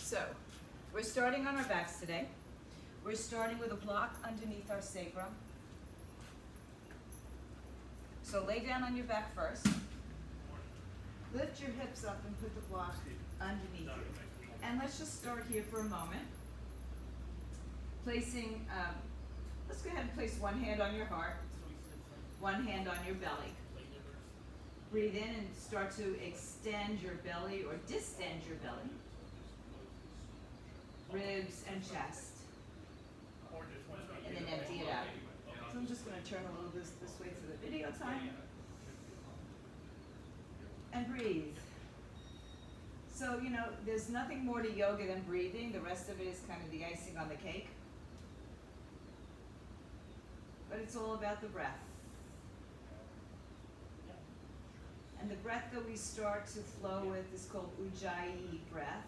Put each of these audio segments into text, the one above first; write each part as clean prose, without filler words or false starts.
So, we're starting on our backs today. We're starting with a block underneath our sacrum. So lay down on your back first. Lift your hips up and put the block underneath you. And let's just start here for a moment. Placing, let's go ahead and place one hand on your heart, one hand on your belly. Breathe in and start to extend your belly or distend your belly. Ribs and chest. And then empty it out. So I'm just going to turn a little this way for the video time. And breathe. So, you know, there's nothing more to yoga than breathing. The rest of it is kind of the icing on the cake. But it's all about the breath. And the breath that we start to flow with is called Ujjayi breath.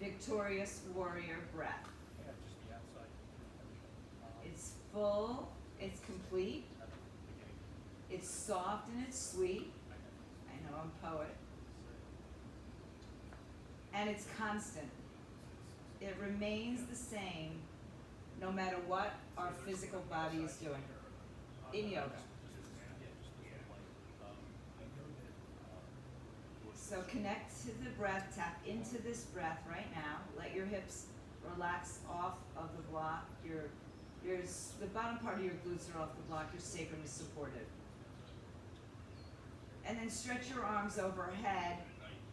Victorious warrior breath. It's full, it's complete, it's soft and it's sweet. I know I'm a poet. And it's constant. It remains the same no matter what our physical body is doing in yoga. So connect to the breath, tap into this breath right now. Let your hips relax off of the block. The bottom part of your glutes are off the block. Your sacrum is supported. And then stretch your arms overhead.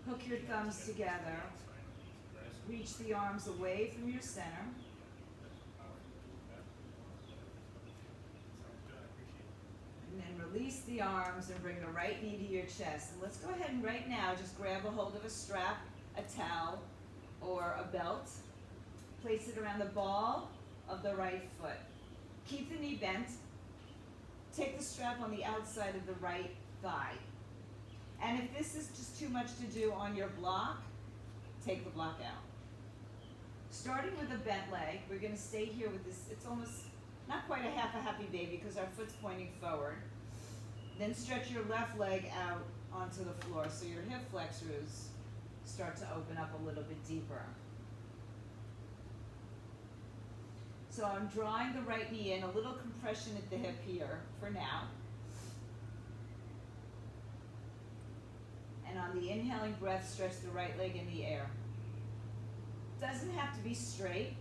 Hook your thumbs together. Reach the arms away from your center. And then release the arms and bring the right knee to your chest. And let's go ahead and right now just grab a hold of a strap, a towel, or a belt. Place it around the ball of the right foot. Keep the knee bent. Take the strap on the outside of the right thigh. And if this is just too much to do on your block, take the block out. Starting with a bent leg, we're going to stay here with this. It's almost not quite a happy baby because our foot's pointing forward. Then stretch your left leg out onto the floor so your hip flexors start to open up a little bit deeper. So I'm drawing the right knee in, a little compression at the hip here for now. And on the inhaling breath, stretch the right leg in the air. Doesn't have to be straight,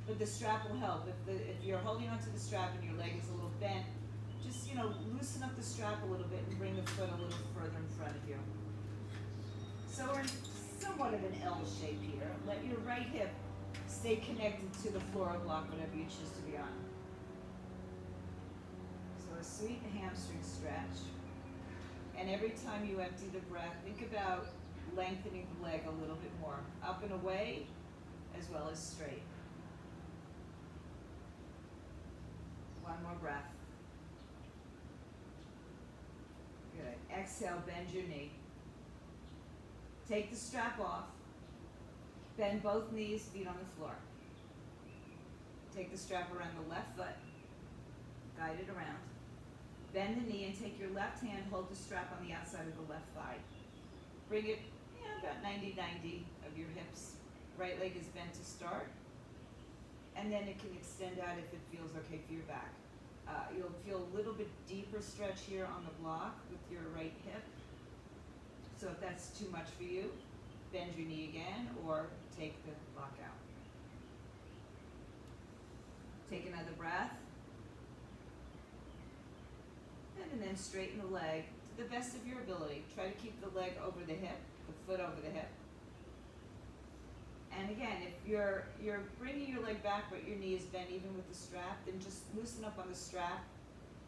but the strap will help. If you're holding onto the strap and your leg is a little bent, just, loosen up the strap a little bit and bring the foot a little further in front of you. So we're in somewhat of an L shape here. Let your right hip stay connected to the floor block, whatever you choose to be on. So a sweet hamstring stretch. And every time you empty the breath, think about lengthening the leg a little bit more, up and away, as well as straight. One more breath. Good. Exhale, bend your knee. Take the strap off. Bend both knees, feet on the floor. Take the strap around the left foot. Guide it around. Bend the knee and take your left hand, hold the strap on the outside of the left thigh. Bring it about 90-90 of your hips. Right leg is bent to start. And then it can extend out if it feels okay for your back. You'll feel a little bit deeper stretch here on the block with your right hip. So if that's too much for you, bend your knee again or take the block out. Take another breath. And then straighten the leg to the best of your ability. Try to keep the leg over the hip, the foot over the hip. And again, if you're bringing your leg back but your knee is bent even with the strap, then just loosen up on the strap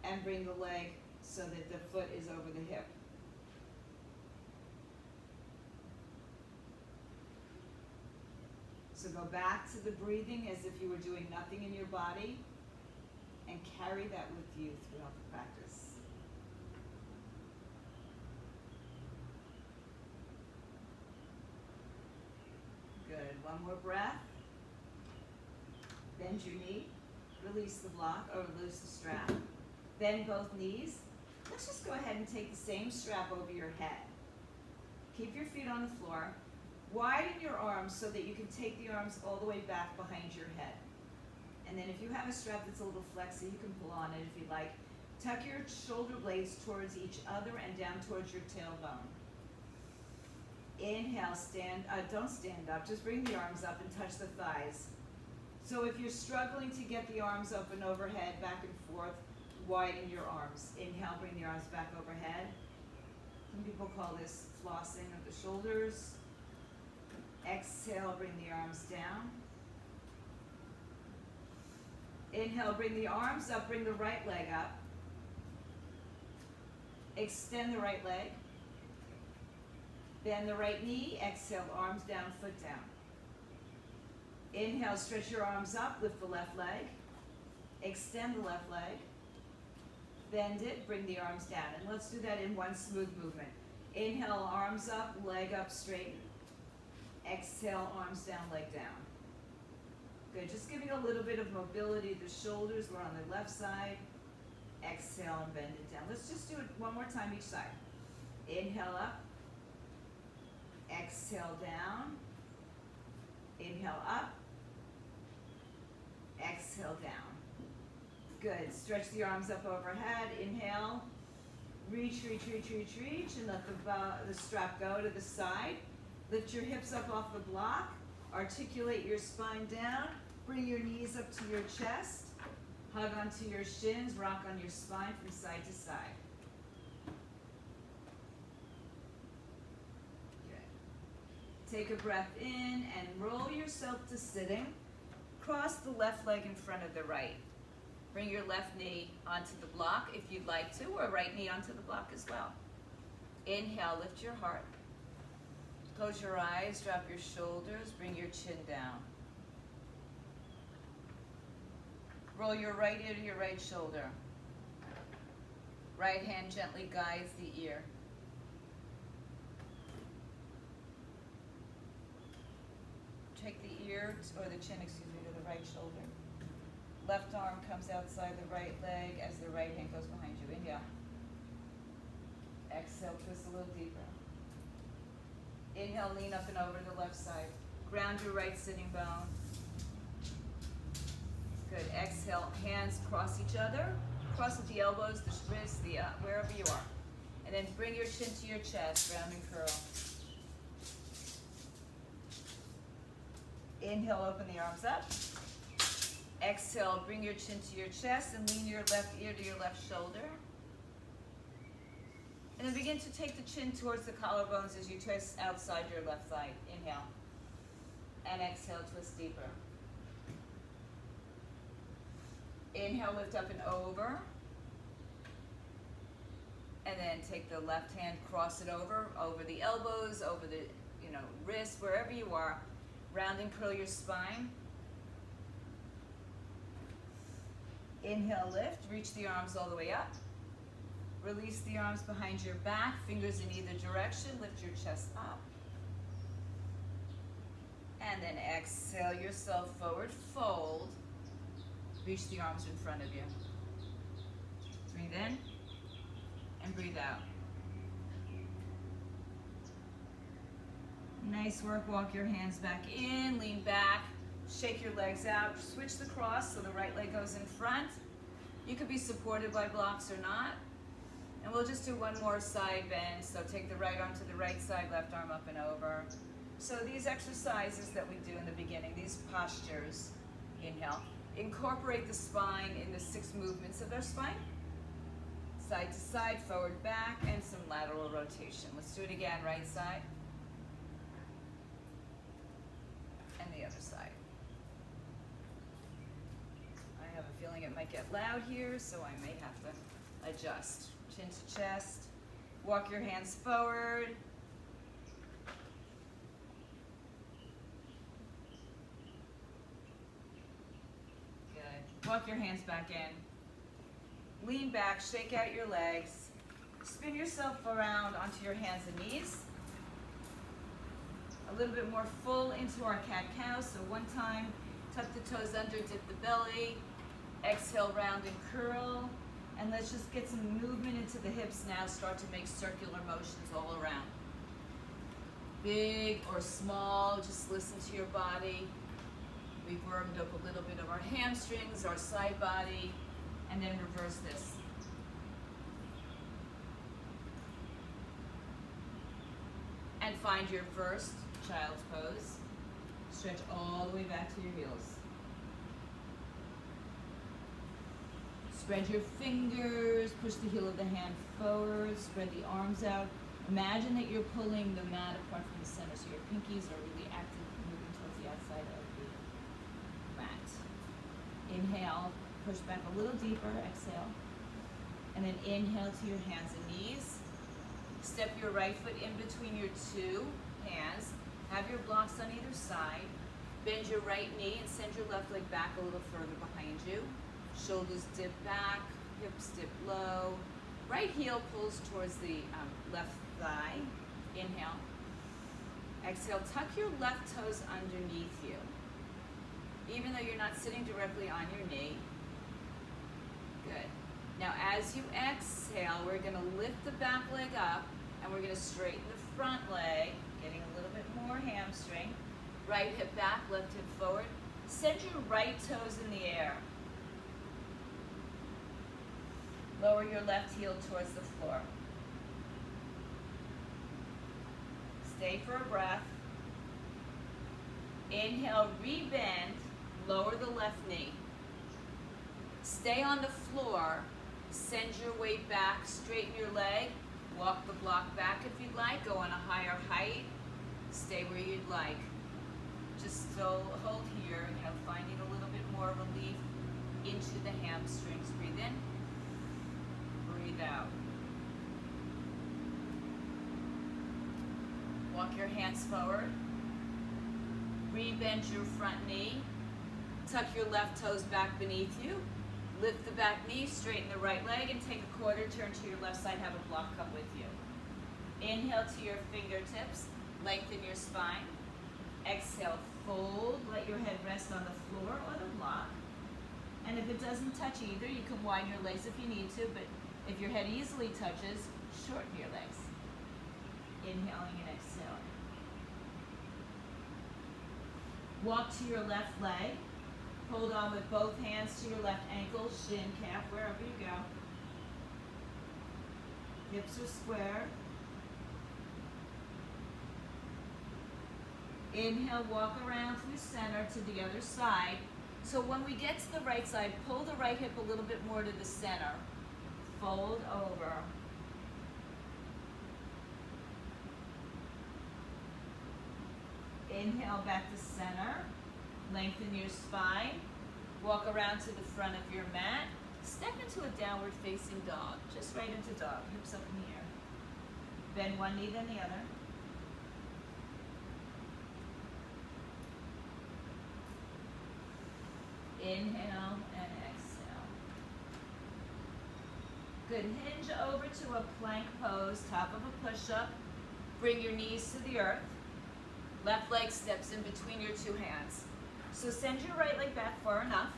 and bring the leg so that the foot is over the hip. So go back to the breathing as if you were doing nothing in your body and carry that with you throughout the practice. Good. One more breath. Bend your knee. Release the block or release the strap. Bend both knees. Let's just go ahead and take the same strap over your head. Keep your feet on the floor. Widen your arms so that you can take the arms all the way back behind your head. And then if you have a strap that's a little flexy, you can pull on it if you'd like. Tuck your shoulder blades towards each other and down towards your tailbone. Inhale, don't stand up, just bring the arms up and touch the thighs. So if you're struggling to get the arms up and overhead, back and forth, widen your arms. Inhale, bring the arms back overhead. Some people call this flossing of the shoulders. Exhale, bring the arms down. Inhale, bring the arms up, bring the right leg up. Extend the right leg. Bend the right knee. Exhale, arms down, foot down. Inhale, stretch your arms up, lift the left leg. Extend the left leg. Bend it, bring the arms down. And let's do that in one smooth movement. Inhale, arms up, leg up, straighten. Exhale, arms down, leg down. Good, just giving a little bit of mobility. The shoulders were on the left side. Exhale and bend it down. Let's just do it one more time each side. Inhale up. Exhale down. Inhale up. Exhale down. Good. Stretch the arms up overhead. Inhale. Reach, reach, reach, reach, reach. And let the strap go to the side. Lift your hips up off the block. Articulate your spine down. Bring your knees up to your chest. Hug onto your shins. Rock on your spine from side to side. Good. Take a breath in and roll yourself to sitting. Cross the left leg in front of the right. Bring your left knee onto the block if you'd like to, or right knee onto the block as well. Inhale, lift your heart. Close your eyes, drop your shoulders, bring your chin down. Roll your right ear to your right shoulder. Right hand gently guides the ear. Take the ear, or the chin, excuse me, to the right shoulder. Left arm comes outside the right leg as the right hand goes behind you. Inhale. Exhale, twist a little deeper. Inhale, lean up and over to the left side. Ground your right sitting bone. Good. Exhale, hands cross each other. Cross at the elbows, the wrists, wherever you are. And then bring your chin to your chest, round and curl. Inhale, open the arms up. Exhale, bring your chin to your chest and lean your left ear to your left shoulder. And then begin to take the chin towards the collarbones as you twist outside your left side. Inhale. And exhale, twist deeper. Inhale, lift up and over. And then take the left hand, cross it over the elbows, over the wrists, wherever you are. Round and curl your spine. Inhale, lift, reach the arms all the way up. Release the arms behind your back, fingers in either direction, lift your chest up. And then exhale yourself forward, fold. Reach the arms in front of you. Breathe in and breathe out. Nice work, walk your hands back in, lean back, shake your legs out, switch the cross so the right leg goes in front. You could be supported by blocks or not. And we'll just do one more side bend. So take the right arm to the right side, left arm up and over. So these exercises that we do in the beginning, these postures, inhale, incorporate the spine in the 6 movements of their spine. Side to side, forward, back, and some lateral rotation. Let's do it again, right side. And the other side. I have a feeling it might get loud here, so I may have to adjust. Chin to chest. Walk your hands forward. Good. Walk your hands back in. Lean back, shake out your legs. Spin yourself around onto your hands and knees. A little bit more full into our cat-cow. So one time, tuck the toes under, dip the belly. Exhale, round and curl. And let's just get some movement into the hips now. Start to make circular motions all around. Big or small, just listen to your body. We've warmed up a little bit of our hamstrings, our side body, and then reverse this. And find your first child's pose. Stretch all the way back to your heels. Spread your fingers, push the heel of the hand forward, spread the arms out. Imagine that you're pulling the mat apart from the center, so your pinkies are really active, moving towards the outside of the mat. Inhale, push back a little deeper, exhale. And then inhale to your hands and knees. Step your right foot in between your two hands. Have your blocks on either side. Bend your right knee and send your left leg back a little further behind you. Shoulders dip back, hips dip low. Right heel pulls towards the left thigh. Inhale. Exhale, tuck your left toes underneath you. Even though you're not sitting directly on your knee. Good. Now as you exhale, we're gonna lift the back leg up and we're gonna straighten the front leg, getting a little bit more hamstring. Right hip back, left hip forward. Send your right toes in the air. Lower your left heel towards the floor. Stay for a breath. Inhale, rebend, lower the left knee. Stay on the floor, send your weight back, straighten your leg, walk the block back if you'd like, go on a higher height, stay where you'd like. Just still hold here, finding a little bit more relief into the hamstrings. Breathe in. Breathe out. Walk your hands forward. Rebend your front knee. Tuck your left toes back beneath you. Lift the back knee, straighten the right leg, and take a quarter turn to your left side. Have a block come with you. Inhale to your fingertips. Lengthen your spine. Exhale, fold. Let your head rest on the floor or the block. And if it doesn't touch either, you can widen your legs if you need to, but if your head easily touches, shorten your legs. Inhaling and exhaling. Walk to your left leg. Hold on with both hands to your left ankle, shin, calf, wherever you go. Hips are square. Inhale, walk around through center to the other side. So when we get to the right side, pull the right hip a little bit more to the center. Fold over. Inhale back to center. Lengthen your spine. Walk around to the front of your mat. Step into a downward facing dog. Just right into dog. Hips up in the air. Bend one knee, then the other. Inhale and exhale. Good. Hinge over to a plank pose, top of a push-up. Bring your knees to the earth. Left leg steps in between your two hands. So send your right leg back far enough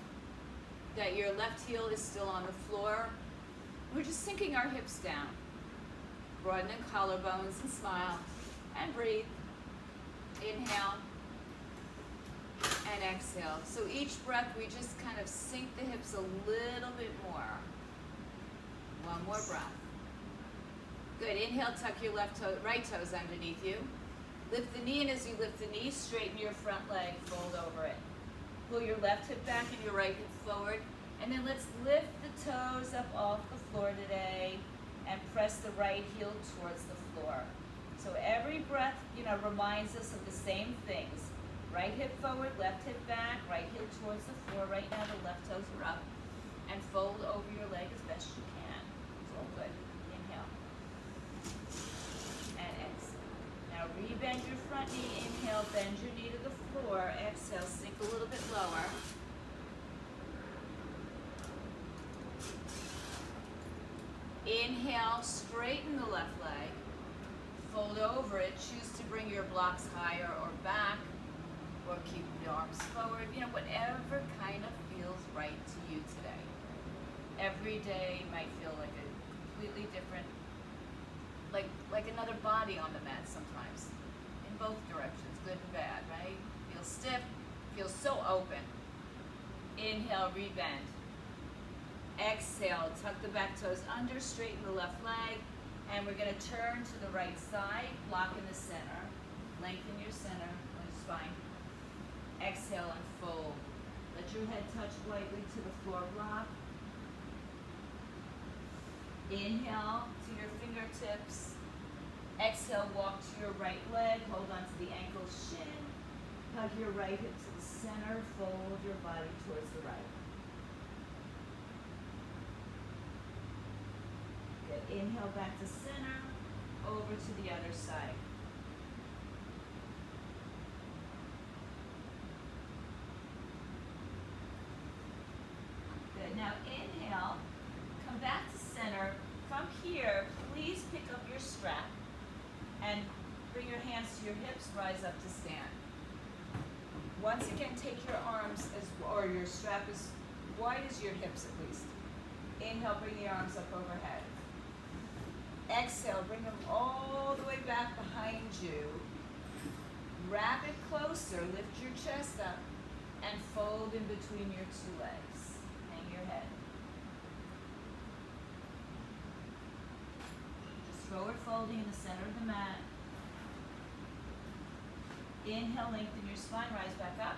that your left heel is still on the floor. We're just sinking our hips down. Broadening collarbones and smile. And breathe. Inhale. And exhale. So each breath we just kind of sink the hips a little bit more. One more breath. Good. Inhale, tuck your right toes underneath you. Lift the knee, and as you lift the knee, straighten your front leg, fold over it. Pull your left hip back and your right hip forward. And then let's lift the toes up off the floor today and press the right heel towards the floor. So every breath, reminds us of the same things. Right hip forward, left hip back, right heel towards the floor. Right now the left toes are up. And fold over your leg as best you can. It's all good. Inhale. And exhale. Now rebend your front knee. Inhale, bend your knee to the floor. Exhale, sink a little bit lower. Inhale, straighten the left leg. Fold over it. Choose to bring your blocks higher or back. Or keep the arms forward, whatever kind of feels right to you today. Every day might feel like a completely different, like another body on the mat sometimes. stiff, feels so open. Inhale, rebend. Exhale, tuck the back toes under, straighten the left leg, and we're going to turn to the right side, block in the center. Lengthen your center on your spine. Exhale and fold. Let your head touch lightly to the floor block. Inhale to your fingertips. Exhale, walk to your right leg. Hold on to the ankle, shin. Hug your right hip to the center. Fold your body towards the right. Good. Inhale back to center. Over to the other side. Good. Now inhale. Come back to center. From here, please pick up your strap and bring your hands to your hips, rise up to stand. Once again, take your arms or your strap as wide as your hips at least. Inhale, bring the arms up overhead. Exhale, bring them all the way back behind you. Wrap it closer, lift your chest up, and fold in between your two legs. Hang your head. Forward folding in the center of the mat. Inhale, lengthen your spine, rise back up.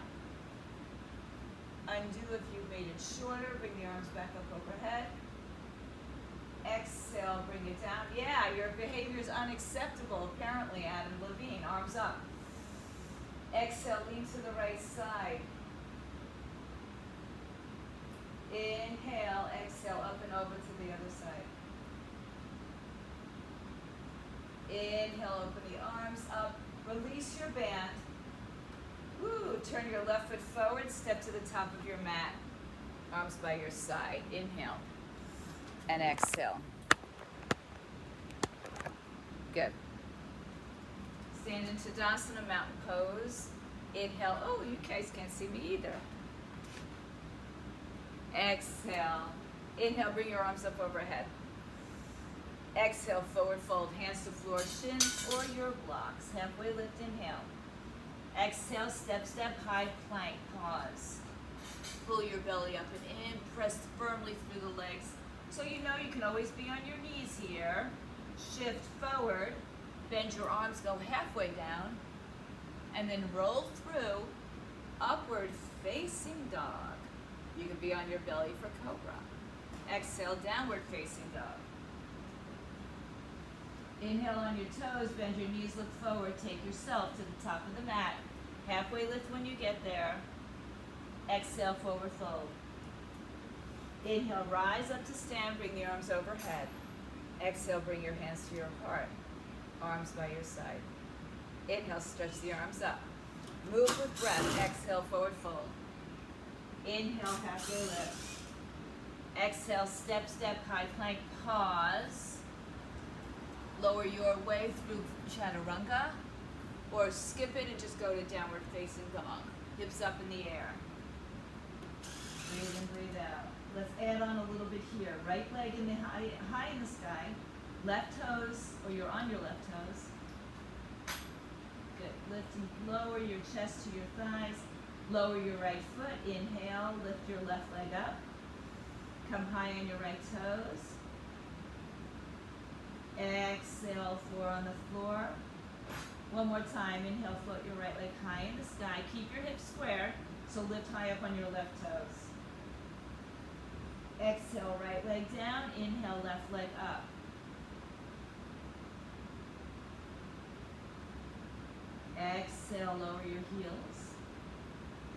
Undo if you made it shorter, bring the arms back up overhead. Exhale, bring it down. Yeah, your behavior is unacceptable, apparently, Adam Levine. Arms up. Exhale, lean to the right side. Inhale, exhale, up and over to the other side. Inhale, open the arms up. Release your band. Woo, turn your left foot forward, step to the top of your mat. Arms by your side. Inhale and exhale. Good. Stand in Tadasana, mountain pose. Inhale. Oh, you guys can't see me either. Exhale. Inhale, bring your arms up overhead. Exhale, forward fold, hands to floor, shins or your blocks. Halfway lift, inhale. Exhale, step, step, high plank, pause. Pull your belly up and in, press firmly through the legs. So you know you can always be on your knees here. Shift forward, bend your arms, go halfway down, and then roll through, upward facing dog. You can be on your belly for cobra. Exhale, downward facing dog. Inhale on your toes, bend your knees, look forward, take yourself to the top of the mat. Halfway lift when you get there. Exhale, forward fold. Inhale, rise up to stand, bring the arms overhead. Exhale, bring your hands to your heart. Arms by your side. Inhale, stretch the arms up. Move with breath. Exhale, forward fold. Inhale, halfway lift. Exhale, step, step, high plank, pause. Lower your way through chaturanga, or skip it and just go to downward facing dog. Hips up in the air. Breathe in, breathe out. Let's add on a little bit here. Right leg in the high in the sky. Left toes, or you're on your left toes. Good. Lift and lower your chest to your thighs. Lower your right foot. Inhale, lift your left leg up. Come high on your right toes. Exhale, 4 on the floor. One more time. Inhale, float your right leg high in the sky. Keep your hips square, so lift high up on your left toes. Exhale, right leg down. Inhale, left leg up. Exhale, lower your heels.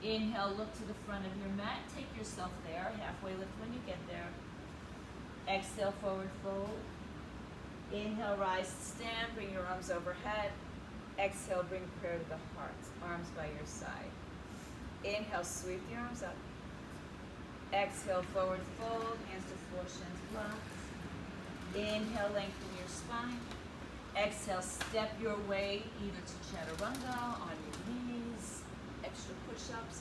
Inhale, look to the front of your mat. Take yourself there. Halfway lift when you get there. Exhale, forward fold. Inhale, rise to stand. Bring your arms overhead. Exhale, bring prayer to the heart. Arms by your side. Inhale, sweep the arms up. Exhale, forward fold. Hands to floor, shins blocked. Inhale, lengthen your spine. Exhale, step your way either to chaturanga, on your knees, extra push-ups,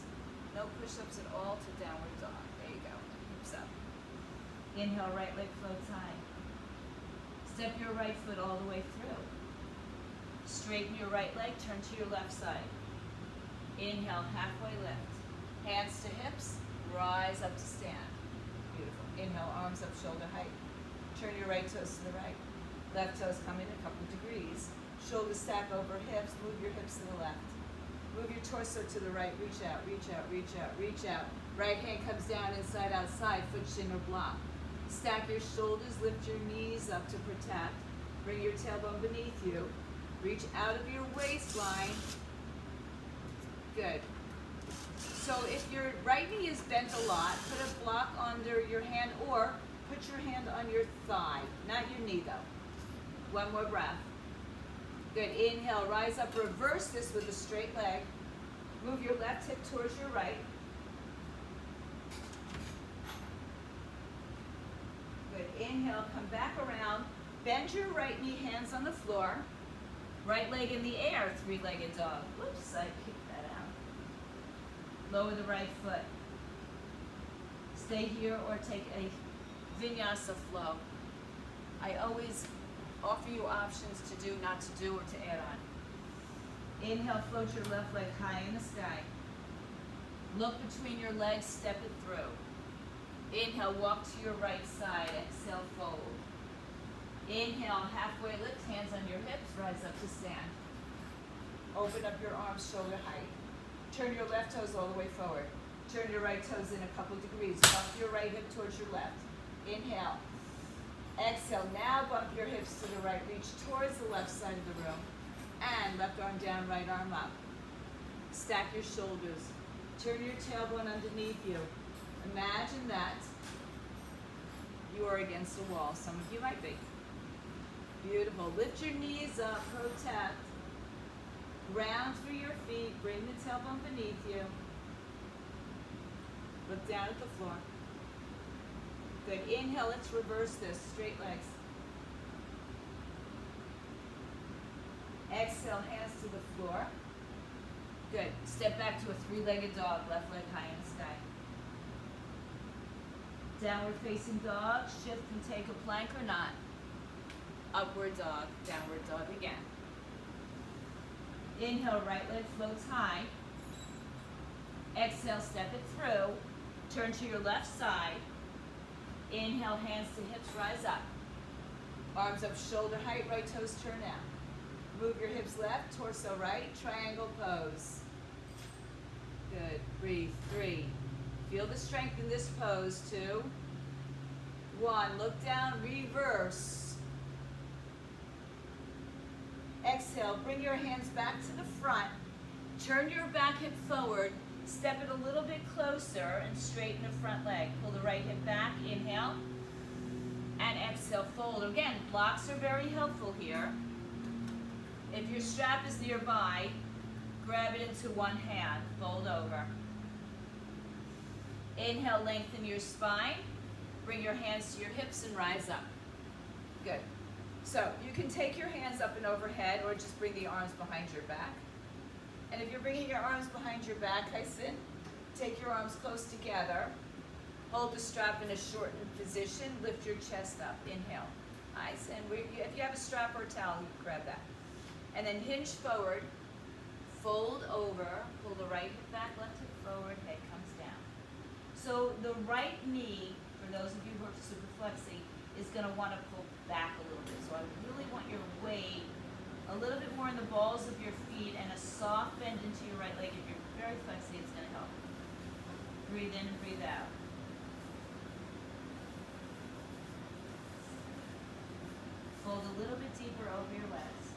no push-ups at all, to downward dog. There you go, hips up. Inhale, right leg floats high. Step your right foot all the way through. Straighten your right leg, turn to your left side. Inhale, halfway lift. Hands to hips, rise up to stand. Beautiful. Inhale, arms up, shoulder height. Turn your right toes to the right. Left toes come in a couple degrees. Shoulders stack over hips, move your hips to the left. Move your torso to the right, reach out, reach out, reach out, reach out. Right hand comes down, inside, outside, foot, shin, or block. Stack your shoulders, lift your knees up to protect. Bring your tailbone beneath you. Reach out of your waistline. Good. So if your right knee is bent a lot, put a block under your hand or put your hand on your thigh, not your knee though. One more breath. Good. Inhale, rise up, reverse this with a straight leg. Move your left hip towards your right. Good. Inhale, come back around. Bend your right knee, hands on the floor. Right leg in the air, three-legged dog. Whoops, I kicked that out. Lower the right foot. Stay here or take a vinyasa flow. I always offer you options to do, not to do, or to add on. Inhale, float your left leg high in the sky. Look between your legs, step it through. Inhale, walk to your right side. Exhale, fold. Inhale, halfway lift, hands on your hips, rise up to stand. Open up your arms, shoulder height. Turn your left toes all the way forward. Turn your right toes in a couple degrees. Bump your right hip towards your left. Inhale. Exhale, now bump your hips to the right. Reach towards the left side of the room. And left arm down, right arm up. Stack your shoulders. Turn your tailbone underneath you. Imagine that you are against a wall. Some of you might be. Beautiful. Lift your knees up, protect. Ground through your feet. Bring the tailbone beneath you. Look down at the floor. Good. Inhale, let's reverse this. Straight legs. Exhale, hands to the floor. Good. Step back to a three-legged dog. Left leg high in the sky. Downward facing dog. Shift and take a plank or not. Upward dog. Downward dog again. Inhale, right leg floats high. Exhale, step it through. Turn to your left side. Inhale, hands to hips, rise up. Arms up, shoulder height, right toes turn out. Move your hips left, torso right, triangle pose. Good. Breathe. 3. Feel the strength in this pose. 2. 1. Look down, reverse. Exhale, bring your hands back to the front. Turn your back hip forward. Step it a little bit closer and straighten the front leg. Pull the right hip back, inhale. And exhale, fold. Again, blocks are very helpful here. If your strap is nearby, grab it into one hand, fold over. Inhale, lengthen your spine. Bring your hands to your hips and rise up. Good. So you can take your hands up and overhead or just bring the arms behind your back. And if you're bringing your arms behind your back, Hyson, take your arms close together. Hold the strap in a shortened position. Lift your chest up. Inhale. Hyson. If you have a strap or a towel, you can grab that. And then hinge forward. Fold over. Pull the right hip back, left hip forward. Head comes down. So the right knee, for those of you who are super flexy, is going to want to pull back a little bit. So I really want your weight a little bit more in the balls of your feet and a soft bend into your right leg. If you're very flexy, it's going to help. Breathe in and breathe out. Fold a little bit deeper over your legs.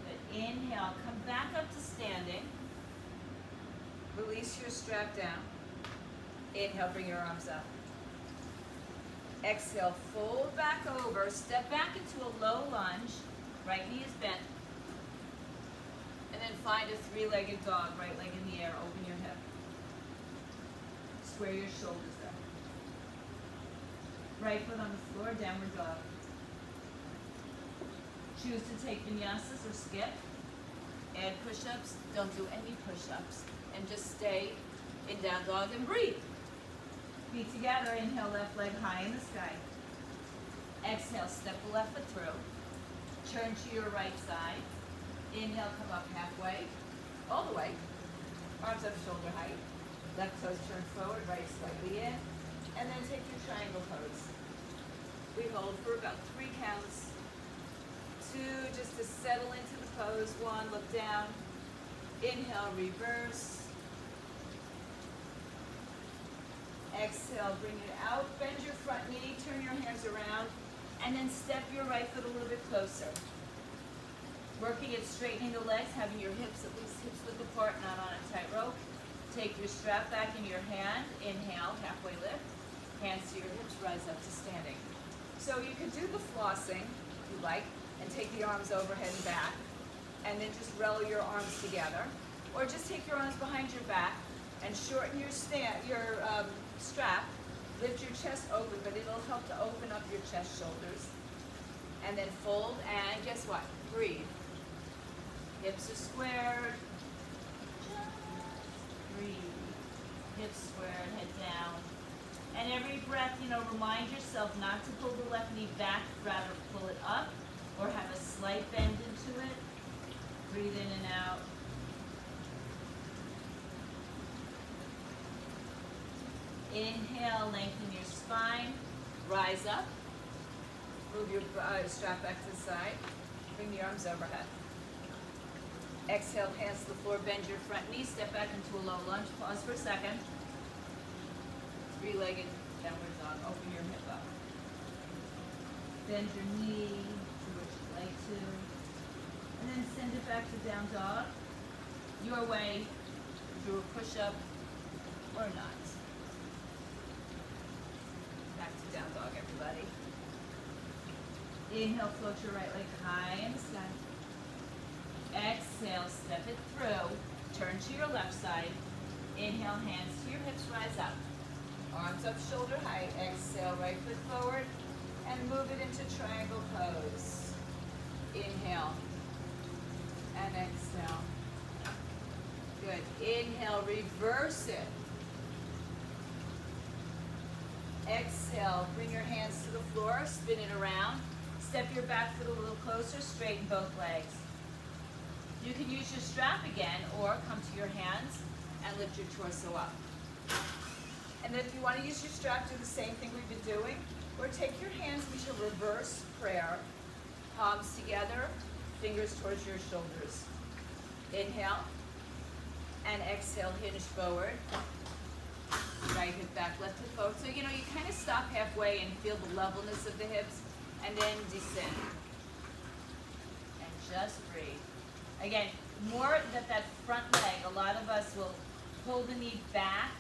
Good. Inhale, come back up to standing. Release your strap down. Inhale, bring your arms up. Exhale, fold back over, step back into a low lunge, right knee is bent, and then find a three-legged dog, right leg in the air, open your hip. Square your shoulders up. Right foot on the floor, downward dog. Choose to take vinyasas or skip. Add push-ups, don't do any push-ups, and just stay in down dog and breathe. Feet together, inhale, left leg high in the sky. Exhale, step the left foot through. Turn to your right side. Inhale, come up halfway. all the way. Arms up shoulder height. Left toes turn forward, right slightly in. And then take your triangle pose. We hold for about 3 counts. 2, just to settle into the pose. 1, look down. Inhale, reverse. Exhale, bring it out. Bend your front knee, turn your hands around, and then step your right foot a little bit closer. Working at straightening the legs, having your hips at least hips width apart, not on a tightrope. Take your strap back in your hand. Inhale, halfway lift. Hands to your hips, rise up to standing. So you could do the flossing, if you like, and take the arms overhead and back, and then just roll your arms together. Or just take your arms behind your back and shorten your strap. Lift your chest open, but it'll help to open up your chest, shoulders. And then fold, and guess what? Breathe. Hips are squared. Just breathe. Hips squared, head down. And every breath, remind yourself not to pull the left knee back, rather pull it up, or have a slight bend into it. Breathe in and out. Inhale, lengthen your spine, rise up, move your strap back to the side, bring the arms overhead. Exhale, hands to the floor, bend your front knee, step back into a low lunge, pause for a second. 3-legged downward dog, open your hip up. Bend your knee to what you'd like to, and then send it back to down dog. Your way, do a push-up or not. Back to down dog, everybody. Inhale, float your right leg high in the sky. Exhale, step it through. Turn to your left side. Inhale, hands to your hips, rise up. Arms up, shoulder height. Exhale, right foot forward. And move it into triangle pose. Inhale. And exhale. Good. Inhale, reverse it. Exhale, bring your hands to the floor, spin it around. Step your back foot a little closer, straighten both legs. You can use your strap again, or come to your hands and lift your torso up. And then if you want to use your strap, do the same thing we've been doing, or take your hands into reverse prayer, palms together, fingers towards your shoulders. Inhale, and exhale, hinge forward. Right hip back, left hip forward. So, you kind of stop halfway and feel the levelness of the hips, and then descend. And just breathe. Again, more that front leg, a lot of us will pull the knee back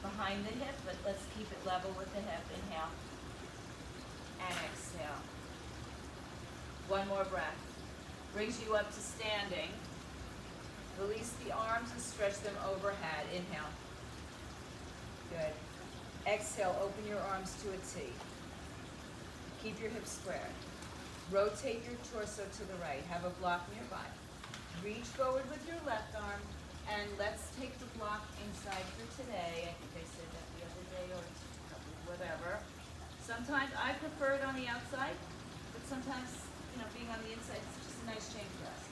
behind the hip, but let's keep it level with the hip. Inhale, and exhale. One more breath. Brings you up to standing. Release the arms and stretch them overhead. Inhale. Good. Exhale, open your arms to a T. Keep your hips squared. Rotate your torso to the right. Have a block nearby. Reach forward with your left arm, and let's take the block inside for today. I think I said that the other day, or whatever. Sometimes I prefer it on the outside, but sometimes, being on the inside is just a nice change for us.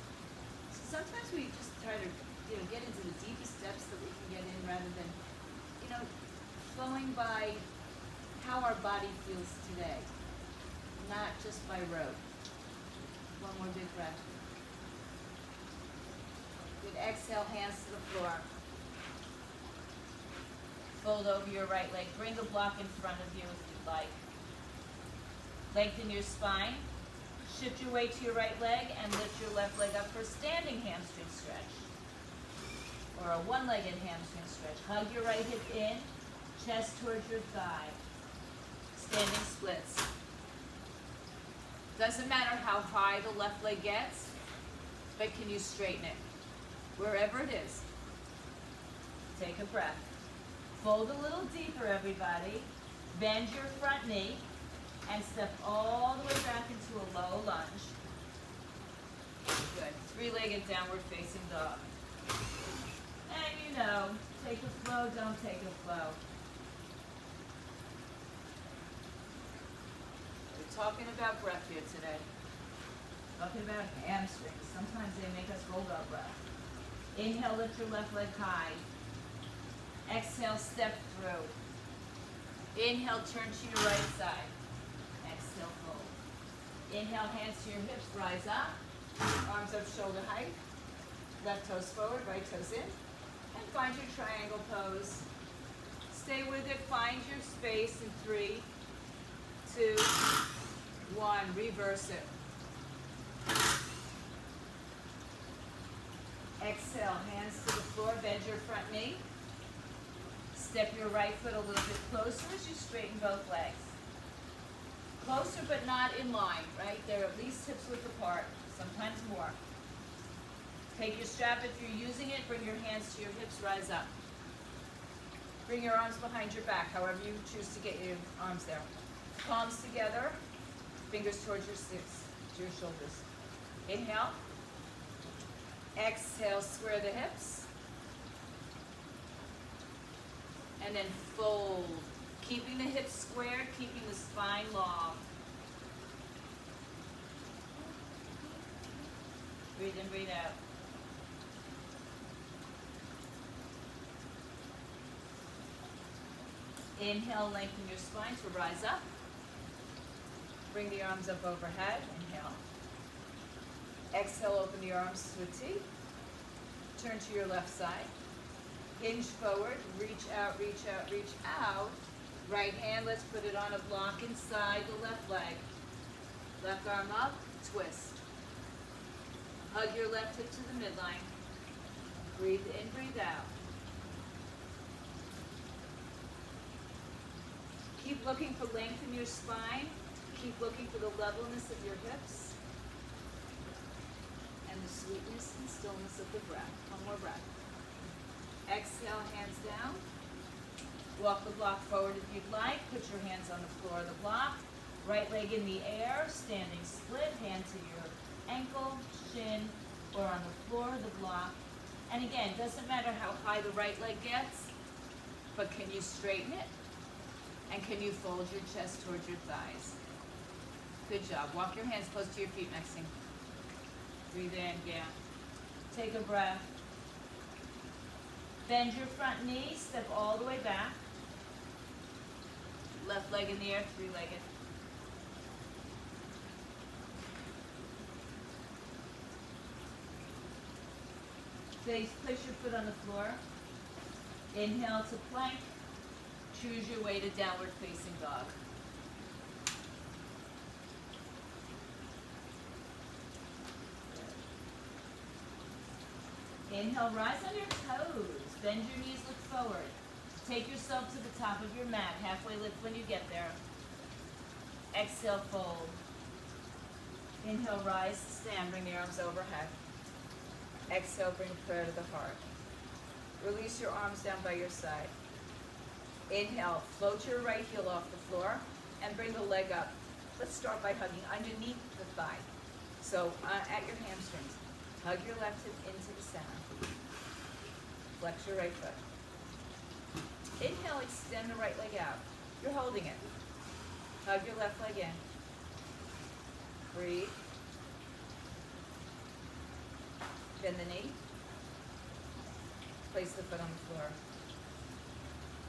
So sometimes we just try to, get into the deepest depths that we can get in, rather than, flowing by how our body feels today, not just by rote. One more big breath. Good. Exhale, hands to the floor. Fold over your right leg. Bring the block in front of you if you'd like. Lengthen your spine. Shift your weight to your right leg and lift your left leg up for a standing hamstring stretch. Or a one-legged hamstring stretch. Hug your right hip in, chest towards your thigh. Standing splits. Doesn't matter how high the left leg gets, but can you straighten it? Wherever it is. Take a breath. Fold a little deeper, everybody. Bend your front knee and step all the way back into a low lunge. Good. Three-legged downward facing dog. And take a flow, don't take a flow. We're talking about breath here today. Talking about hamstrings. Sometimes they make us hold our breath. Inhale, lift your left leg high. Exhale, step through. Inhale, turn to your right side. Exhale, fold. Inhale, hands to your hips, rise up. Arms up shoulder height. Left toes forward, right toes in. And find your triangle pose. Stay with it, find your space in 3, 2, 1. Reverse it. Exhale, hands to the floor, bend your front knee. Step your right foot a little bit closer as you straighten both legs. Closer but not in line, right? They're at least hips width apart, sometimes more. Take your strap if you're using it, bring your hands to your hips, rise up. Bring your arms behind your back, however you choose to get your arms there. Palms together, fingers towards your shoulders. Inhale. Exhale, square the hips. And then fold. Keeping the hips squared, keeping the spine long. Breathe in, breathe out. Inhale, lengthen your spine to rise up. Bring the arms up overhead. Inhale. Exhale, open the arms to a T. Turn to your left side. Hinge forward, reach out, reach out, reach out. Right hand, let's put it on a block inside the left leg. Left arm up, twist. Hug your left hip to the midline. Breathe in, breathe out. Keep looking for length in your spine. Keep looking for the levelness of your hips. And the sweetness and stillness of the breath. One more breath. Exhale, hands down. Walk the block forward if you'd like. Put your hands on the floor of the block. Right leg in the air, standing split. Hand to your ankle, shin, or on the floor of the block. And again, doesn't matter how high the right leg gets, but can you straighten it? And can you fold your chest towards your thighs? Good job. Walk your hands close to your feet, Maxine. Breathe in, yeah. Take a breath. Bend your front knee, step all the way back. Left leg in the air, three-legged. Place your foot on the floor. Inhale to plank. Choose your way to downward facing dog. Inhale, rise on your toes. Bend your knees, look forward. Take yourself to the top of your mat. Halfway lift when you get there. Exhale, fold. Inhale, rise, stand. Bring the arms overhead. Exhale, bring prayer to the heart. Release your arms down by your side. Inhale, float your right heel off the floor and bring the leg up. Let's start by hugging underneath the thigh. So at your hamstrings. Hug your left hip into the center. Flex your right foot. Inhale, extend the right leg out. You're holding it. Hug your left leg in. Breathe. Bend the knee. Place the foot on the floor.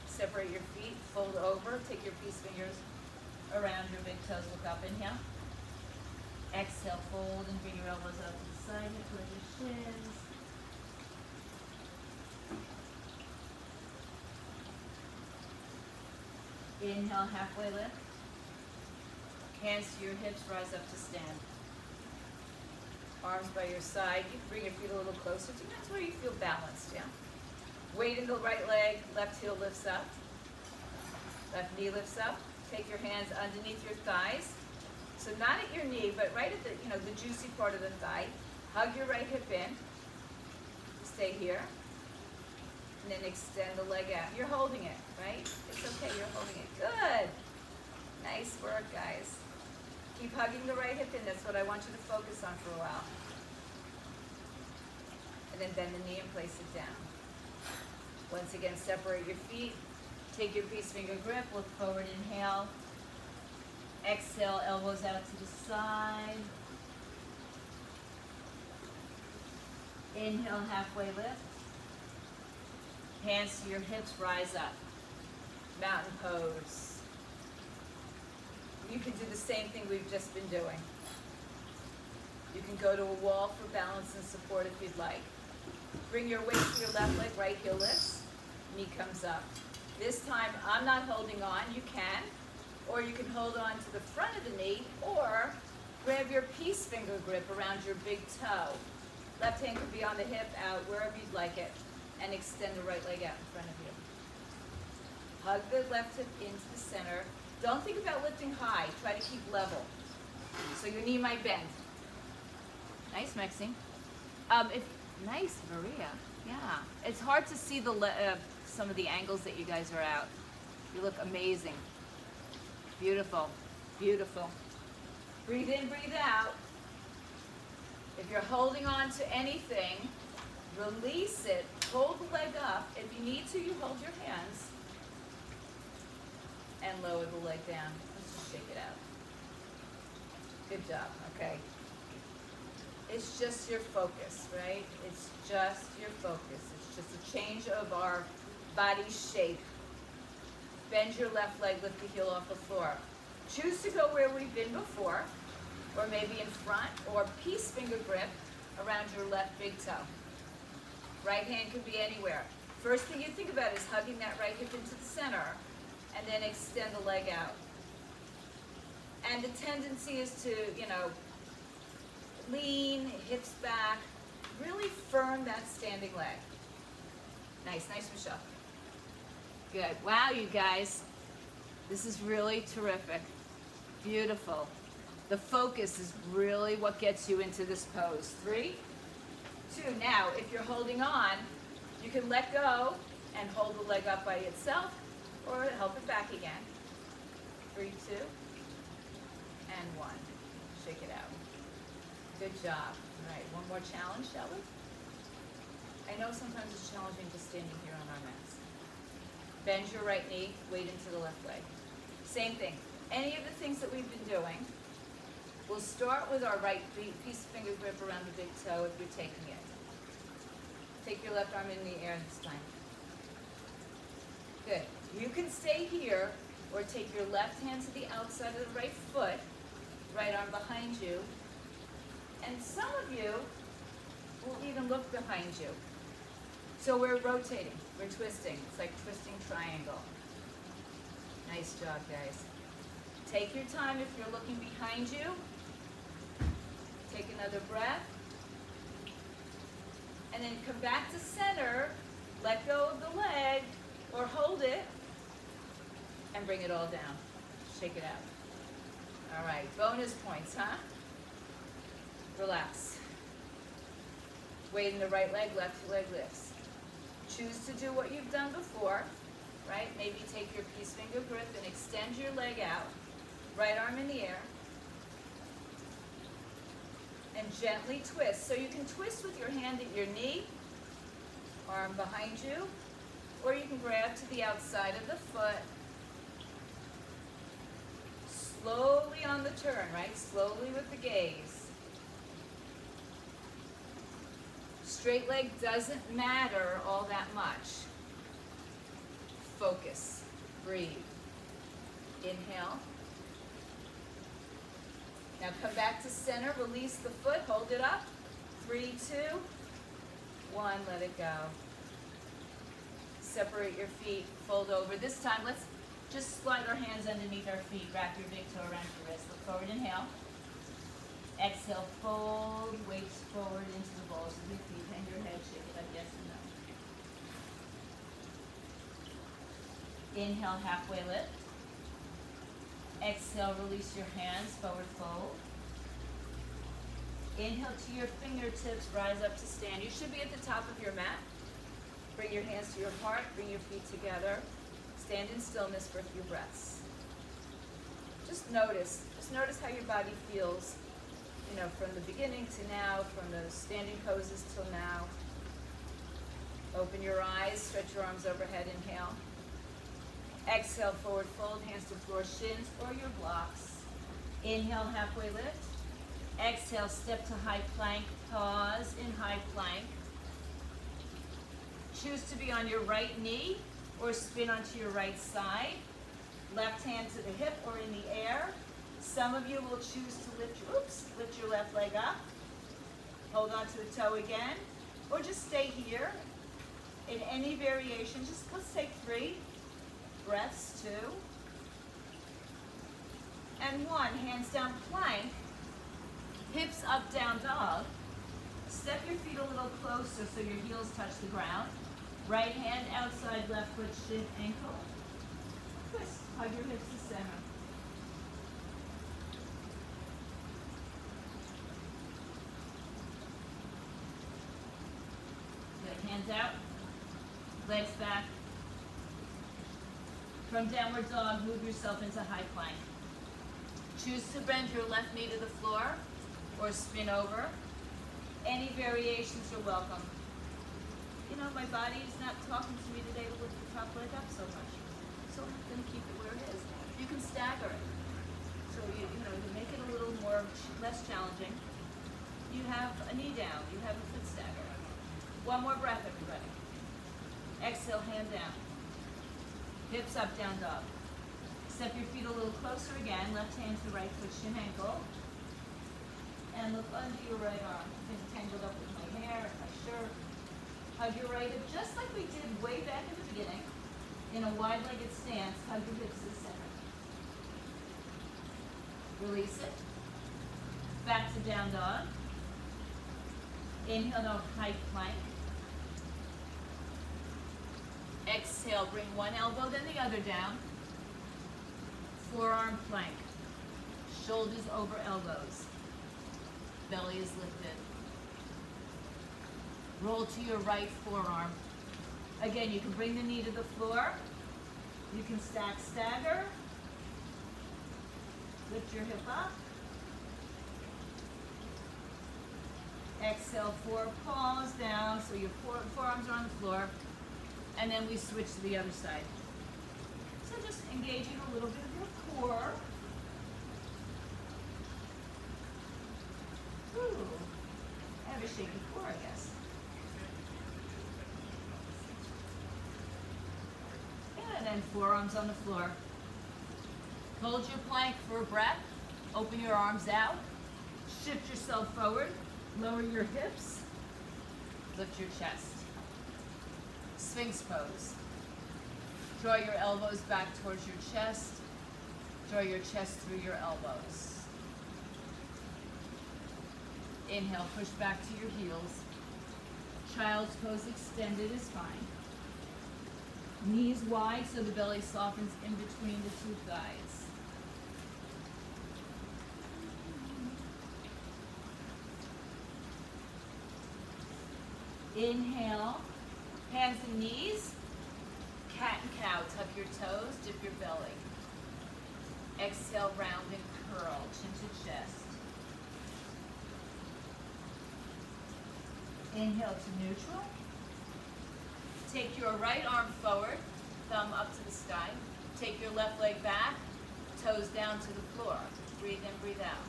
Separate your feet, fold over, take your peace fingers around your big toes, look up, inhale. Exhale, fold and bring your elbows up to the side, hip towards your shins. Inhale, halfway lift. Hands to your hips, rise up to stand. Arms by your side. You can bring your feet a little closer to you. That's where you feel balanced, yeah? Weight in the right leg, left heel lifts up. Left knee lifts up. Take your hands underneath your thighs. So not at your knee, but right at the juicy part of the thigh. Hug your right hip in. Stay here. And then extend the leg out. You're holding it, right? It's okay, you're holding it. Good. Nice work, guys. Keep hugging the right hip in. That's what I want you to focus on for a while. And then bend the knee and place it down. Once again, separate your feet. Take your peace finger grip. Look forward, inhale. Exhale, elbows out to the side. Inhale, halfway lift. Hands to your hips, rise up. Mountain pose. You can do the same thing we've just been doing. You can go to a wall for balance and support if you'd like. Bring your weight to your left leg, right heel lifts, knee comes up. This time, I'm not holding on, you can, or you can hold on to the front of the knee, or grab your peace finger grip around your big toe. Left hand could be on the hip, out, wherever you'd like it, and extend the right leg out in front of you. Hug the left hip into the center. Don't think about lifting high, try to keep level. So your knee might bend. Nice, Maxine. Nice, Maria. Yeah. It's hard to see some of the angles that you guys are out. You look amazing. Beautiful. Beautiful. Breathe in, breathe out. If you're holding on to anything, release it. Hold the leg up. If you need to, you hold your hands. And lower the leg down. Let's just shake it out. Good job. Okay. It's just your focus, right? It's just your focus. It's just a change of our body shape. Bend your left leg, lift the heel off the floor. Choose to go where we've been before, or maybe in front, or peace finger grip around your left big toe. Right hand could be anywhere. First thing you think about is hugging that right hip into the center, and then extend the leg out. And the tendency is to, lean, hips back, really firm that standing leg. Nice, Michelle. Good. Wow, you guys. This is really terrific. Beautiful. The focus is really what gets you into this pose. 3, 2. Now, if you're holding on, you can let go and hold the leg up by itself, or help it back again. 3, 2, and 1. Shake it out. Good job. All right, one more challenge, shall we? I know sometimes it's challenging just standing here on our mats. Bend your right knee, weight into the left leg. Same thing. Any of the things that we've been doing, we'll start with our right piece finger grip around the big toe if you're taking it. Take your left arm in the air this time. Good. You can stay here, or take your left hand to the outside of the right foot, right arm behind you, and some of you will even look behind you. So we're rotating, we're twisting. It's like twisting triangle. Nice job, guys. Take your time if you're looking behind you. Take another breath. And then come back to center, let go of the leg, or hold it, and bring it all down. Shake it out. All right, bonus points, huh? Relax. Weight in the right leg, left leg lifts. Choose to do what you've done before, right? Maybe take your peace finger grip and extend your leg out. Right arm in the air. And gently twist. So you can twist with your hand at your knee, arm behind you, or you can grab to the outside of the foot. Slowly on the turn, right? Slowly with the gaze. Straight leg doesn't matter all that much. Focus. Breathe. Inhale. Now come back to center. Release the foot. Hold it up. 3, 2, 1. Let it go. Separate your feet. Fold over. This time, let's just slide our hands underneath our feet. Wrap your big toe around your wrist. Look forward. Inhale. Exhale, fold, weights forward into the balls of your feet. Hang your head, shake it up, yes and no. Inhale, halfway lift. Exhale, release your hands, forward fold. Inhale to your fingertips, rise up to stand. You should be at the top of your mat. Bring your hands to your heart, bring your feet together. Stand in stillness for a few breaths. Just notice how your body feels. From the beginning to now, from the standing poses till now. Open your eyes, stretch your arms overhead, inhale. Exhale, forward fold, hands to floor, shins or your blocks. Inhale, halfway lift. Exhale, step to high plank, pause in high plank. Choose to be on your right knee or spin onto your right side. Left hand to the hip or in the air. Some of you will choose to lift your left leg up. Hold on to the toe again. Or just stay here. In any variation, just let's take 3 breaths, 2. And 1, hands down plank. Hips up, down dog. Step your feet a little closer so your heels touch the ground. Right hand outside, left foot, shin, ankle. Twist, hug your hips to center. Good, hands out, legs back. From downward dog, move yourself into high plank. Choose to bend your left knee to the floor or spin over. Any variations are welcome. You know, my body is not talking to me today to lift the top leg up so much. So I'm going to keep it where it is. You can stagger it. So you know, to make it a little less challenging, you have a knee down, you have a foot stagger. One more breath, everybody. Exhale, hand down. Hips up, down dog. Step your feet a little closer again. Left hand to right foot, shin, ankle. And look under your right arm. I've been tangled up with my hair and my shirt. Hug your right hip, just like we did way back in the beginning. In a wide-legged stance, hug your hips to the center. Release it. Back to down dog. Inhale to high plank. Exhale, bring one elbow, then the other down. Forearm plank. Shoulders over elbows. Belly is lifted. Roll to your right forearm. Again, you can bring the knee to the floor. You can stack stagger. Lift your hip up. Exhale, 4 paws down, so your forearms are on the floor. And then we switch to the other side. So just engaging a little bit of your core. Ooh, I have a shaky core, I guess. And then forearms on the floor. Hold your plank for a breath. Open your arms out. Shift yourself forward. Lower your hips. Lift your chest. Sphinx pose. Draw your elbows back towards your chest. Draw your chest through your elbows. Inhale, push back to your heels. Child's pose extended is fine. Knees wide so the belly softens in between the 2 thighs. Inhale, hands and knees. Cat and cow, tuck your toes, dip your belly. Exhale, round and curl, chin to chest. Inhale to neutral. Take your right arm forward, thumb up to the sky. Take your left leg back, toes down to the floor. Breathe in, breathe out.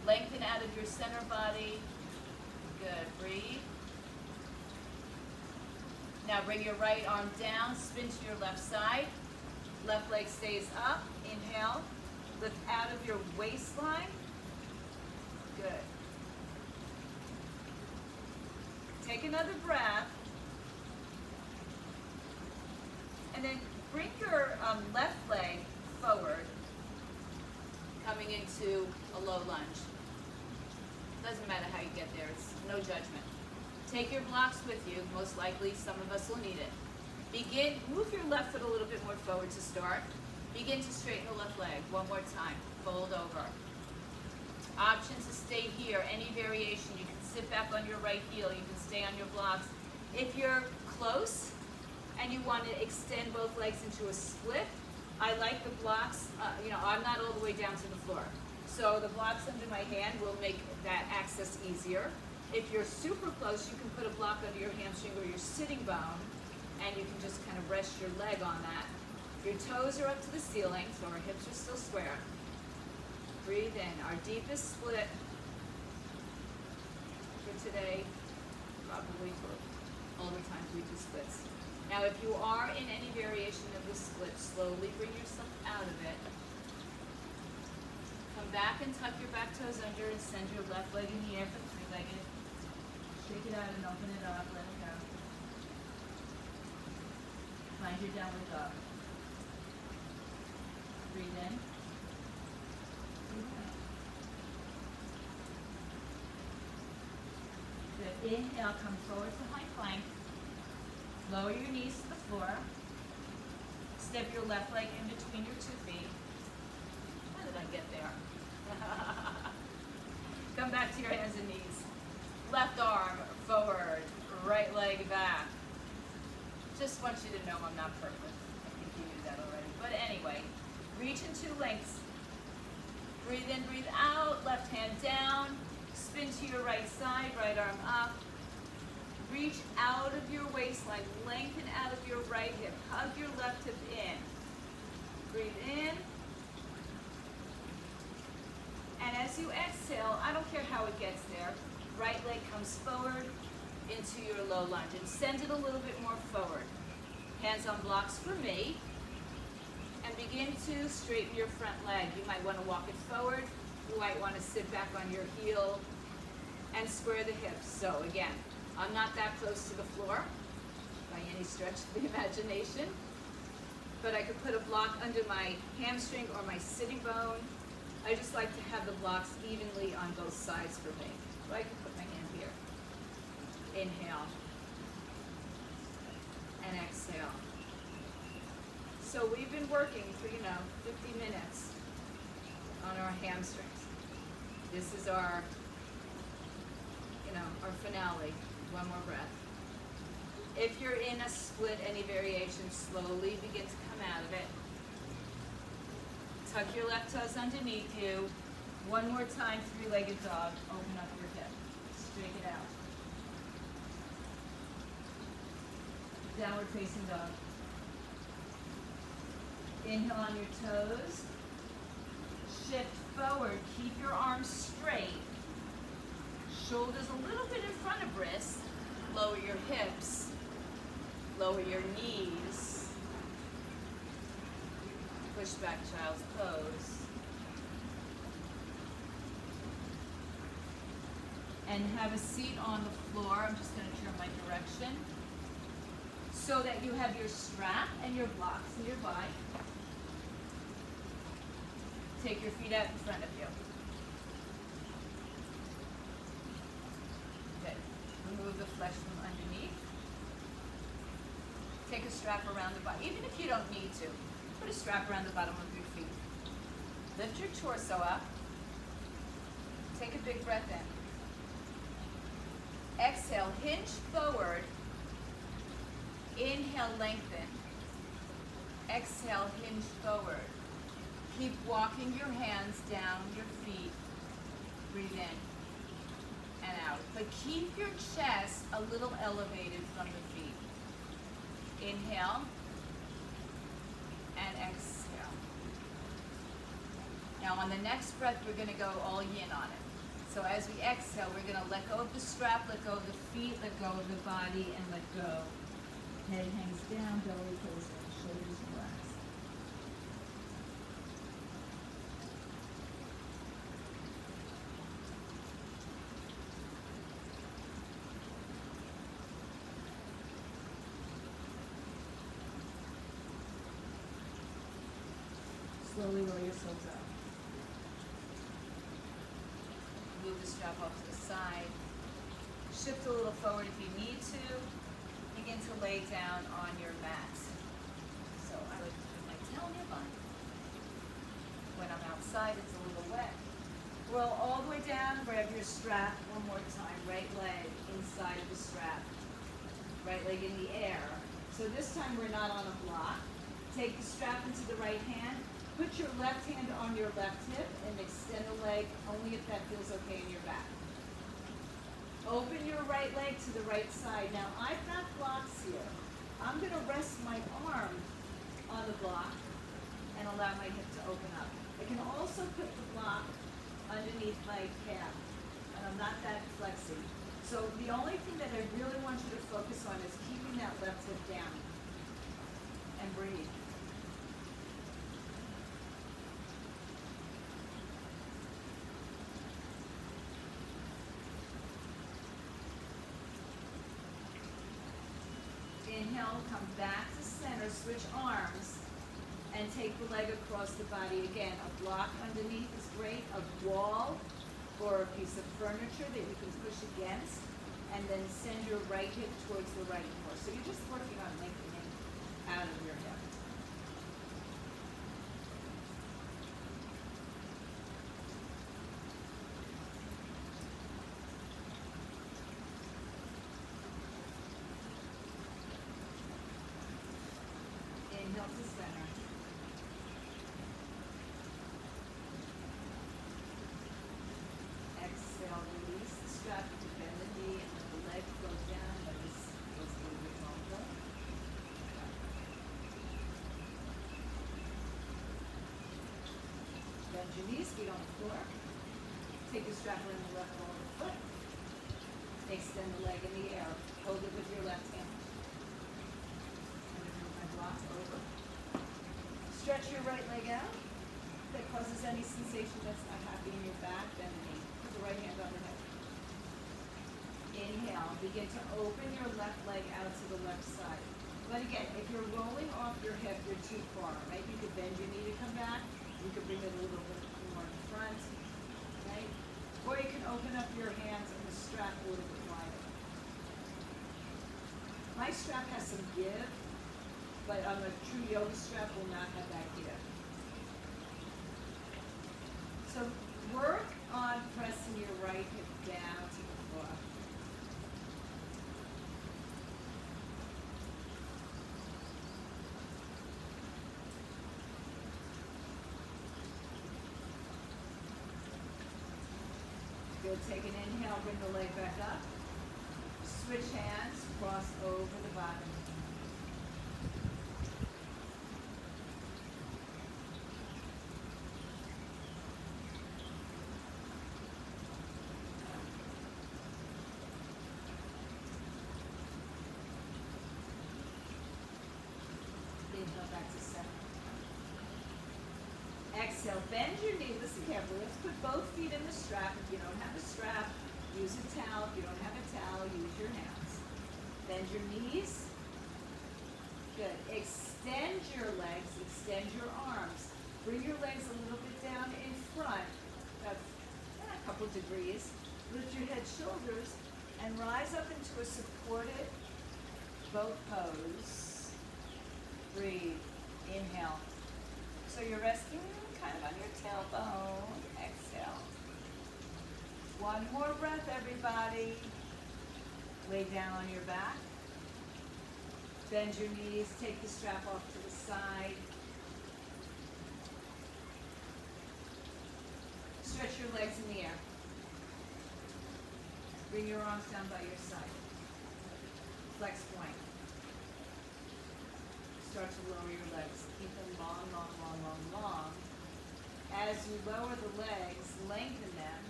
Lengthen out of your center body. Good, breathe. Now bring your right arm down, spin to your left side. Left leg stays up. Inhale. Lift out of your waistline. Good. Take another breath. And then bring your left leg forward, coming into a low lunge. Doesn't matter how you get there, it's no judgment. Take your blocks with you, most likely some of us will need it. Move your left foot a little bit more forward to start. Begin to straighten the left leg, one more time, fold over. Option to stay here, any variation, you can sit back on your right heel, you can stay on your blocks. If you're close and you want to extend both legs into a split, I like the blocks, I'm not all the way down to the floor. So the blocks under my hand will make that access easier. If you're super close, you can put a block under your hamstring or your sitting bone, and you can just kind of rest your leg on that. Your toes are up to the ceiling, so our hips are still square. Breathe in, our deepest split for today, probably for all the times we do splits. Now if you are in any variation of the split, slowly bring yourself out of it. Come back and tuck your back toes under and send your left leg in the air for three-legged. Shake it out and open it up, let it go. Find your downward dog. Breathe in. Breathe out. Good. Inhale, come forward to high plank. Lower your knees to the floor. Step your left leg in between your 2 feet. How did I get there? Come back to your hands and knees. Left arm forward, right leg back. Just want you to know I'm not perfect. I think you knew that already. But anyway, reach in 2 lengths. Breathe in, breathe out. Left hand down. Spin to your right side, right arm up. Reach out of your waistline, lengthen out of your right hip. Hug your left hip in. Breathe in. And as you exhale, I don't care how it gets there, right leg comes forward into your low lunge and send it a little bit more forward. Hands on blocks for me. And begin to straighten your front leg. You might want to walk it forward. You might want to sit back on your heel and square the hips. So again, I'm not that close to the floor by any stretch of the imagination, but I could put a block under my hamstring or my sitting bone. I just like to have the blocks evenly on both sides for me. So I can put my hand here. Inhale and exhale. So we've been working for, 50 minutes on our hamstrings. This is our finale. One more breath. If you're in a split, any variation, slowly begin to come out of it. Tuck your left toes underneath you. One more time, three-legged dog. Open up your hip. Straight it out. Downward facing dog. Inhale on your toes. Shift forward. Keep your arms straight. Shoulders a little bit in front of wrists. Lower your hips. Lower your knees. Push back child's pose. And have a seat on the floor. I'm just going to turn my direction so that you have your strap and your blocks nearby. Take your feet out in front of you. Good. Remove the flesh from underneath. Take a strap around the bottom. Even if you don't need to, put a strap around the bottom of your feet. Lift your torso up. Take a big breath in. Exhale, hinge forward. Inhale, lengthen. Exhale, hinge forward. Keep walking your hands down your feet. Breathe in and out. But keep your chest a little elevated from the feet. Inhale and exhale. Now on the next breath, we're going to go all yin on it. So as we exhale, we're going to let go of the strap, let go of the feet, let go of the body, and let go. Head hangs down, belly goes in, shoulders relax. Slowly roll yourselves up. Move the strap off to the side. Shift a little forward if you need to. Begin to lay down on your mat. So I like to put my tail nearby. When I'm outside, it's a little wet. Roll all the way down. Grab your strap one more time. Right leg inside the strap. Right leg in the air. So this time we're not on a block. Take the strap into the right hand. Put your left hand on your left hip and extend the leg only if that feels okay in your back. Open your right leg to the right side. Now I've got blocks here. I'm going to rest my arm on the block and allow my hip to open up. I can also put the block underneath my calf, and I'm not that flexy. So the only thing that I really want you to focus on is keeping that left hip down and breathe. Inhale, come back to center, switch arms, and take the leg across the body. Again, a block underneath is great, a wall or a piece of furniture that you can push against, and then send your right hip towards the right more. So you're just working on lengthening out of your hip. Inhale to center. Exhale, release the strap to bend the knee and let the leg flow down. Notice it goes a little bit longer. Bend your knees, feet on the floor. Take the strap around the left ball of the foot. Extend the leg in the air. Hold it with your left hand. Over. Stretch your right leg out. If that causes any sensation that's not happy in your back, bend the knee. Put the right hand on the hip. Inhale. Begin to open your left leg out to the left side. But again, if you're rolling off your hip, you're too far, right? You could bend your knee to come back. You could bring it a little bit more in front, right? Or you can open up your hands and the strap a little bit wider. My strap has some give, but on a true yoga strap will not have that give. So work on pressing your right hip down to the floor. Good, take an inhale, bring the leg back up. Switch hands, cross over the bottom. Inhale back to center. Exhale, bend your knee. Listen carefully. Let's put both feet in the strap. If you don't have a strap, use a towel. If you don't have a towel, use your hands. Bend your knees. Good. Extend your legs. Extend your arms. Bring your legs a little bit down in front, a couple degrees. Lift your head, shoulders, and rise up into a supported boat pose. Breathe. Inhale. So you're resting kind of on your tailbone. Exhale. One more breath, everybody. Lay down on your back. Bend your knees. Take the strap off to the side. Stretch your legs in the air. Bring your arms down by your side. Flex point. Start to lower your legs. Keep them long, long, long, long, long. As you lower the legs, lengthen them.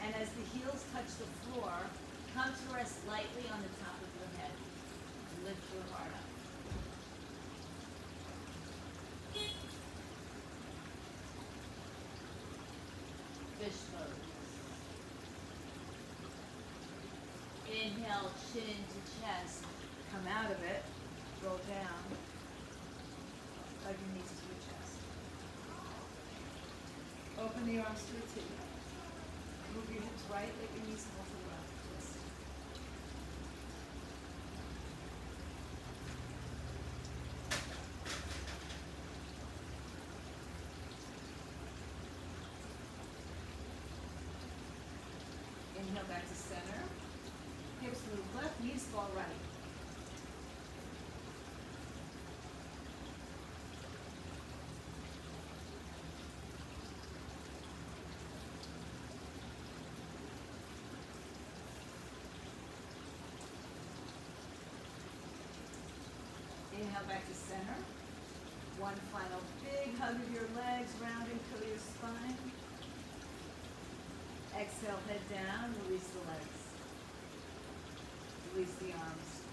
And as the heels touch the floor, come to rest lightly on the top of your head. Lift your heart up. Fish pose. Inhale, chin to chest. Come out of it. Roll down. Hug your knees to your chest. Open the arms to a T. Move your hips right, let your knees fall to the left. Twist. Inhale back to center. Hips move left, knees fall right. Inhale back to center. One final big hug of your legs, round and curl your spine. Exhale, head down, release the legs. Release the arms.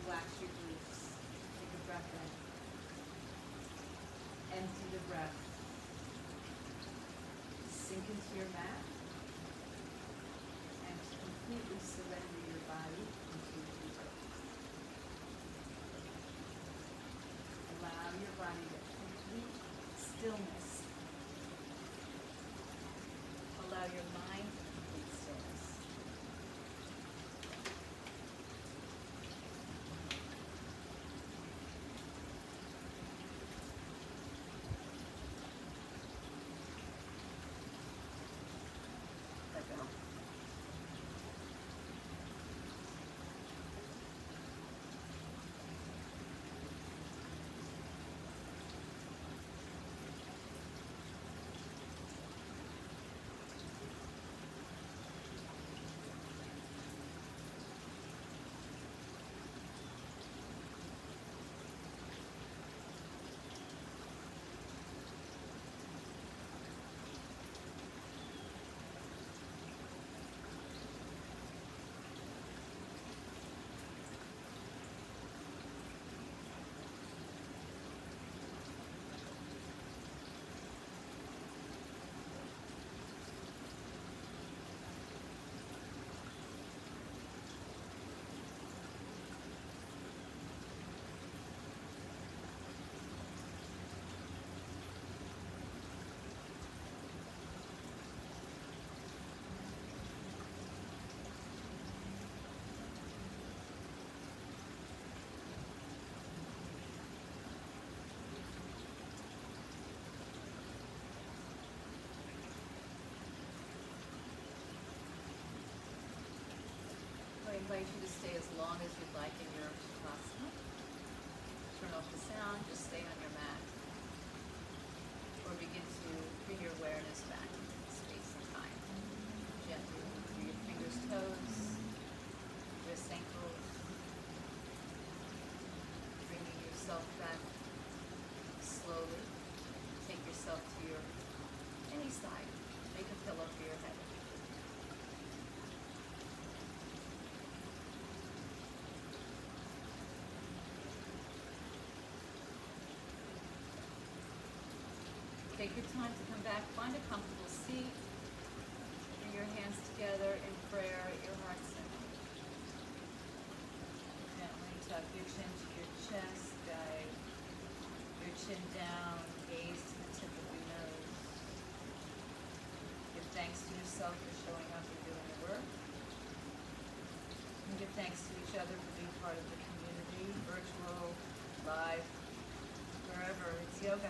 Relax your glutes. Take a breath in. Empty the breath. Sink into your mat. And completely surrender your body into the earth. Allow your body to complete stillness. Allow your mind to complete stillness. Let go. I invite you to stay as long as you'd like in your Tadasana. Turn off the sound, just stay on your mat. Or begin to bring your awareness back into space and time. Gently through your fingers, toes, wrist, ankles. Bringing yourself back slowly. Take yourself to your any side. Make a pillow for your head. Take your time to come back, find a comfortable seat, bring your hands together in prayer at your heart center. Gently tuck your chin to your chest, guide your chin down, gaze to the tip of your nose. Give thanks to yourself for showing up and doing the work. And give thanks to each other for being part of the community, virtual, live, wherever. It's yoga.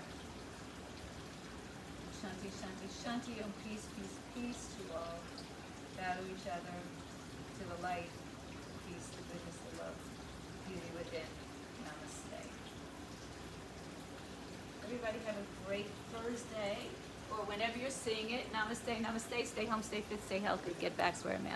Shanti, Shanti, Shanti, and peace, peace, peace to all. Bow to each other, to the light, the peace, the goodness, the love, beauty within. Namaste. Everybody have a great Thursday, or whenever you're seeing it. Namaste, namaste. Stay home, stay fit, stay healthy. Get back, wear a mask.